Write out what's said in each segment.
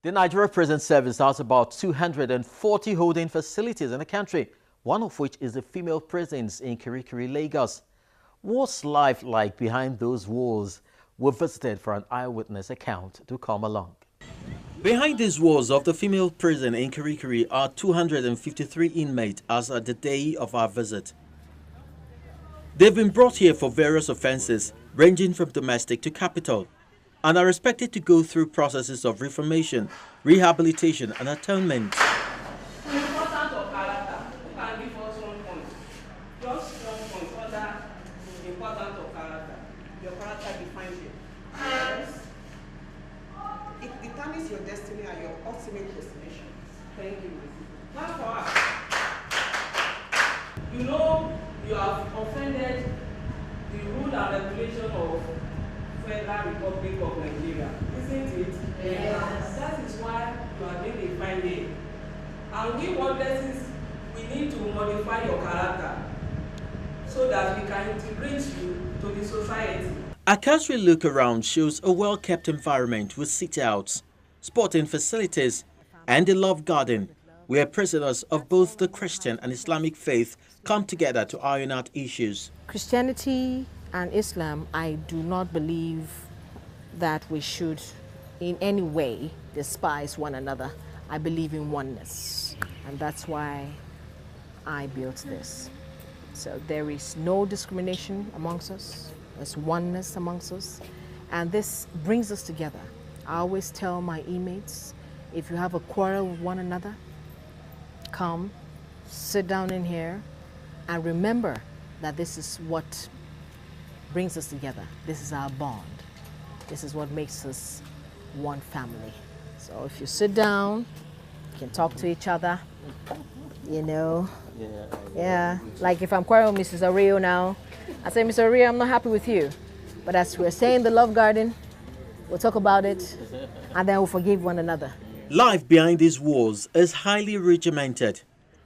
The Nigeria Prison Service has about 240 holding facilities in the country, one of which is the female prisons in Kirikiri, Lagos. What's life like behind those walls? We visited for an eyewitness account to come along. Behind these walls of the female prison in Kirikiri are 253 inmates as at the day of our visit. They've been brought here for various offences, ranging from domestic to capital, and are expected to go through processes of reformation, rehabilitation and atonement. The importance of character. Who can give us 1 point? Just 1 point under the importance of character. Your character defines you. Yes. It determines your destiny and your ultimate destination. Thank you. Now for us. You know you have offended the rule and regulation of Federal Republic of Nigeria, isn't it? Yes. That is why you are being a fine day. And we want lessons, we need to modify your character so that we can integrate you to the society. A cursory look around shows a well-kept environment with sit-outs, sporting facilities, and a love garden where prisoners of both the Christian and Islamic faith come together to iron out issues. Christianity and Islam, I do not believe that we should in any way despise one another. I believe in oneness, and that's why I built this. So there is no discrimination amongst us, there's oneness amongst us, and this brings us together. I always tell my inmates, if you have a quarrel with one another, come, sit down in here, and remember that this is what brings us together. This is our bond. This is what makes us one family. So if you sit down, you can talk to each other, you know. Yeah. Like if I'm quarreling with Mrs. Ario now, I say, Mr. Ario, I'm not happy with you. But as we're saying the love garden, we'll talk about it, and then we'll forgive one another. Life behind these walls is highly regimented.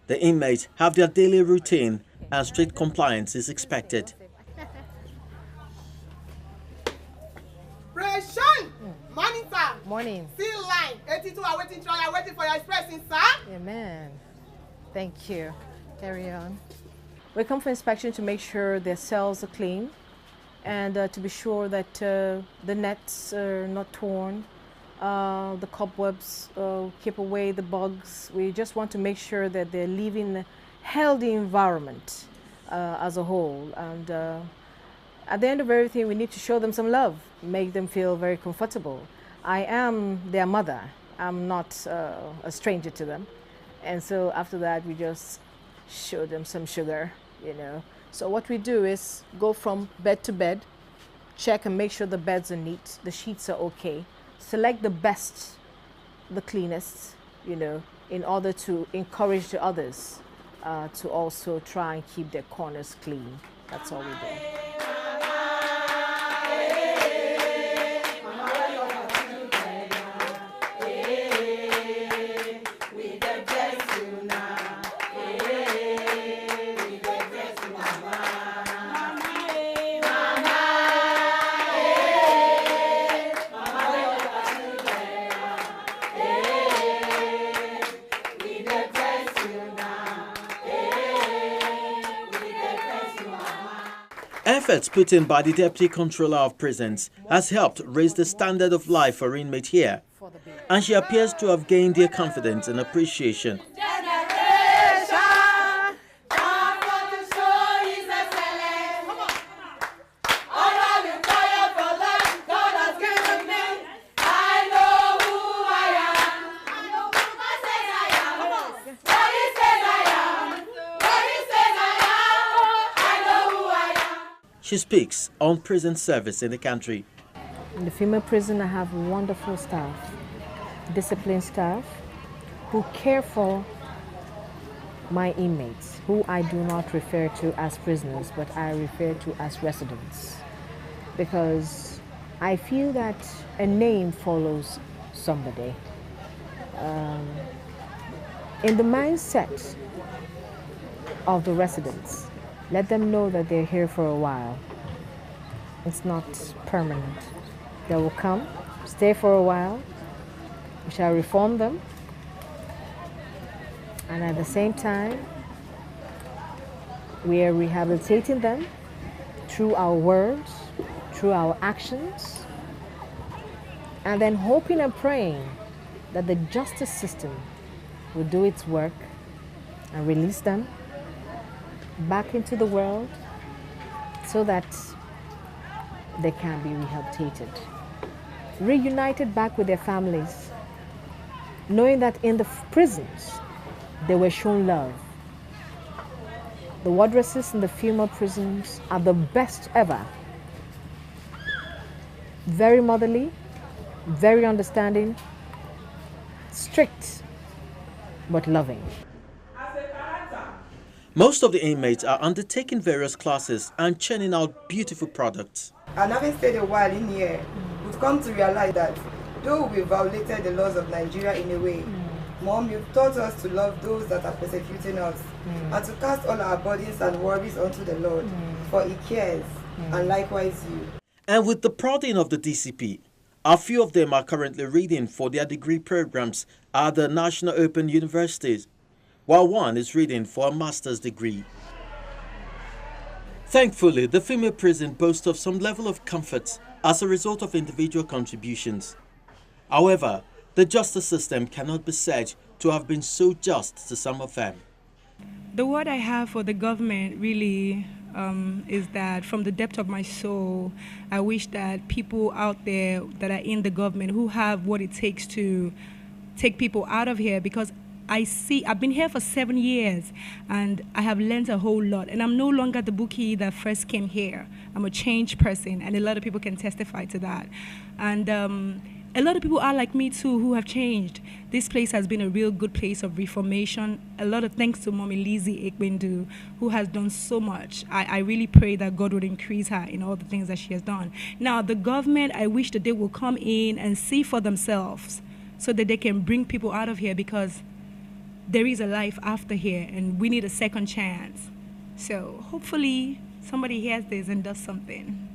The inmates have their daily routine and strict compliance is expected. Morning, sir. Morning. Still line. 82 are waiting trial, waiting for your expressing, sir. Amen. Thank you. Carry on. We come for inspection to make sure their cells are clean and to be sure that the nets are not torn, the cobwebs keep away the bugs. We just want to make sure that they're living a healthy environment as a whole. And at the end of everything, we need to show them some love, make them feel very comfortable. I am their mother. I'm not a stranger to them. And so after that, we just show them some sugar, you know. So what we do is go from bed to bed, check and make sure the beds are neat, the sheets are okay, select the best, the cleanest, you know, in order to encourage the others to also try and keep their corners clean. That's all we do. Efforts put in by the Deputy Controller of Prisons has helped raise the standard of life for inmates here, and she appears to have gained their confidence and appreciation. She speaks on prison service in the country. In the female prison, I have wonderful staff, disciplined staff, who care for my inmates, who I do not refer to as prisoners, but I refer to as residents. Because I feel that a name follows somebody. In the mindset of the residents, let them know that they're here for a while. It's not permanent. They will come, stay for a while, We shall reform them. And at the same time, we are rehabilitating them through our words, through our actions, and then hoping and praying that the justice system will do its work and release them back into the world so that they can be rehabilitated, reunited back with their families, knowing that in the prisons they were shown love. The wardresses in the female prisons are the best ever. Very motherly, very understanding, strict, but loving. Most of the inmates are undertaking various classes and churning out beautiful products. And having stayed a while in here, we've come to realize that though we violated the laws of Nigeria in a way, Mom, you've taught us to love those that are persecuting us and to cast all our burdens and worries onto the Lord, for He cares, and likewise you. And with the prodding of the DCP, a few of them are currently reading for their degree programs at the National Open Universities, while one is reading for a master's degree. Thankfully, the female prison boasts of some level of comfort as a result of individual contributions. However, the justice system cannot be said to have been so just to some of them. The word I have for the government really is that from the depth of my soul, I wish that people out there that are in the government who have what it takes to take people out of here, because I've been here for 7 years and I have learned a whole lot, and I'm no longer the bookie that first came here. I'm a changed person, and a lot of people can testify to that. And a lot of people are like me too who have changed. This place has been a real good place of reformation. A lot of thanks to Mommy Lizzie Ekbendu, who has done so much. I really pray that God would increase her in all the things that she has done. Now, the government, I wish that they will come in and see for themselves so that they can bring people out of here, because there is a life after here and we need a second chance. So hopefully somebody hears this and does something.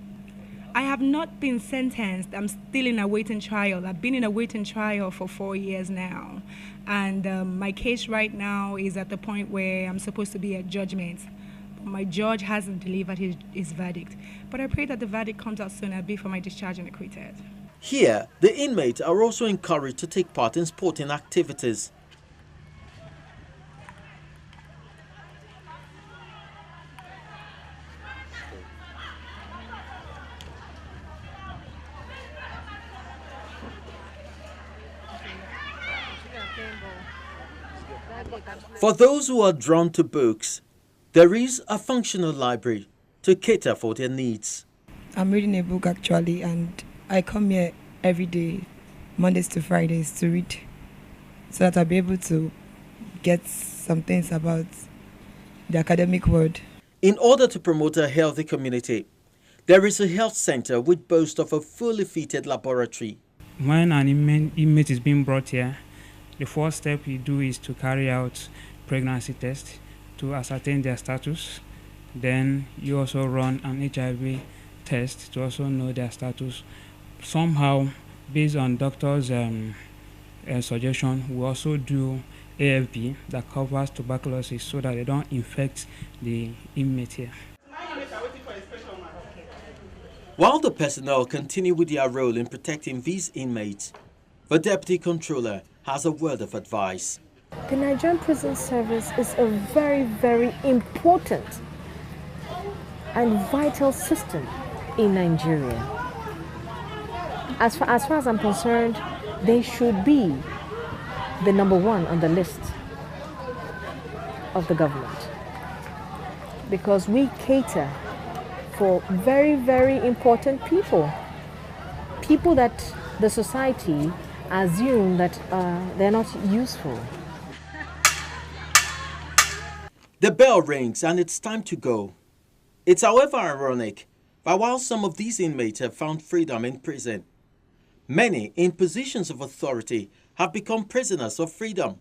I have not been sentenced. I'm still in a waiting trial. I've been in a waiting trial for 4 years now. And my case right now is at the point where I'm supposed to be at judgment. But my judge hasn't delivered his verdict. But I pray that the verdict comes out soon. I'll be for my discharge and acquitted. Here, the inmates are also encouraged to take part in sporting activities. For those who are drawn to books, there is a functional library to cater for their needs. I'm reading a book actually, and I come here every day, Mondays to Fridays, to read so that I'll be able to get some things about the academic world. In order to promote a healthy community, there is a health center which boasts of a fully fitted laboratory. When an inmate is being brought here, the first step you do is to carry out pregnancy test to ascertain their status. Then you also run an HIV test to also know their status. Somehow, based on doctors' suggestion, we also do AFP that covers tuberculosis so that they don't infect the inmate here. While the personnel continue with their role in protecting these inmates, the Deputy Controller has a word of advice. The Nigerian Prison Service is a very, very important and vital system in Nigeria. As far as I'm concerned, they should be the number one on the list of the government, because we cater for very, very important people that the society assume that they're not useful. The bell rings and it's time to go. It's however ironic that while some of these inmates have found freedom in prison, many in positions of authority have become prisoners of freedom,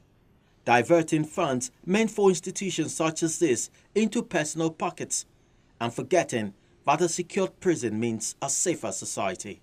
diverting funds meant for institutions such as this into personal pockets and forgetting that a secured prison means a safer society.